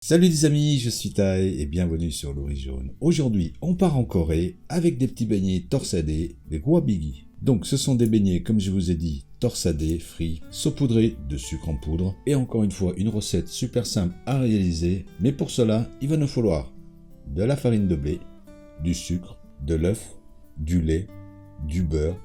Salut les amis, je suis Tai et bienvenue sur Louis Jaune. Aujourd'hui, on part en Corée avec des petits beignets torsadés, des gwabigi. Donc ce sont des beignets, comme je vous ai dit, torsadés, frits, saupoudrés de sucre en poudre. Et encore une fois, une recette super simple à réaliser. Mais pour cela, il va nous falloir de la farine de blé, du sucre, de l'œuf, du lait, du beurre,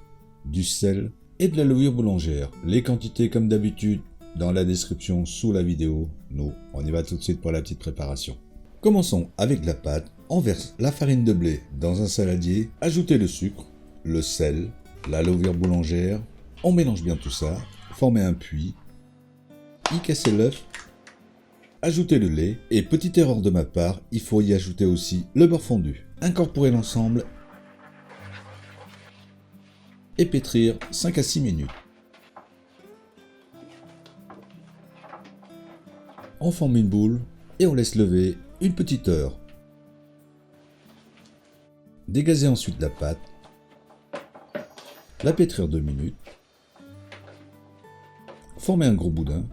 du sel et de la levure boulangère. Les quantités comme d'habitude dans la description sous la vidéo. Nous, on y va tout de suite pour la petite préparation. Commençons avec la pâte. On verse la farine de blé dans un saladier, ajoutez le sucre, le sel, la levure boulangère. On mélange bien tout ça, formez un puits, y casser l'œuf, ajoutez le lait et petite erreur de ma part, il faut y ajouter aussi le beurre fondu. Incorporez l'ensemble et pétrir 5 à 6 minutes. On forme une boule et on laisse lever une petite heure. Dégazez ensuite la pâte, la pétrir 2 minutes, formez un gros boudin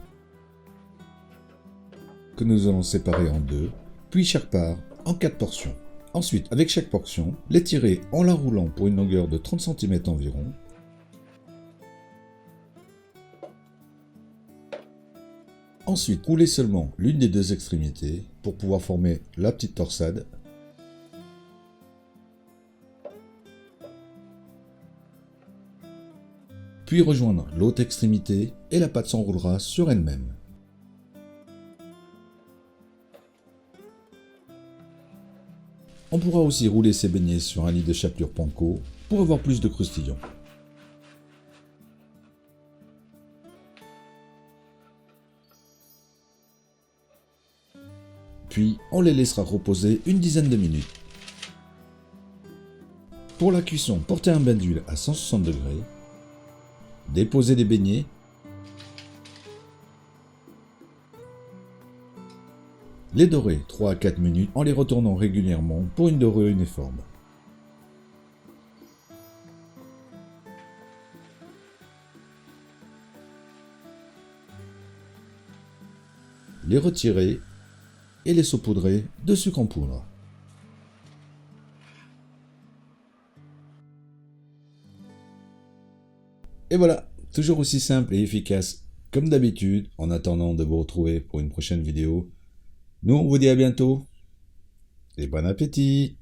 que nous allons séparer en deux, puis chaque part en 4 portions. Ensuite, avec chaque portion, l'étirer en la roulant pour une longueur de 30 cm environ. Ensuite, roulez seulement l'une des deux extrémités pour pouvoir former la petite torsade. Puis rejoindre l'autre extrémité et la pâte s'enroulera sur elle-même. On pourra aussi rouler ces beignets sur un lit de chapelure panko pour avoir plus de croustillants. Puis on les laissera reposer une dizaine de minutes. Pour la cuisson, portez un bain d'huile à 160 degrés, déposez des beignets, les dorer 3 à 4 minutes en les retournant régulièrement pour une dorure uniforme. Les retirer et les saupoudrer de sucre en poudre. Et voilà, toujours aussi simple et efficace comme d'habitude. En attendant de vous retrouver pour une prochaine vidéo, nous on vous dit à bientôt et bon appétit!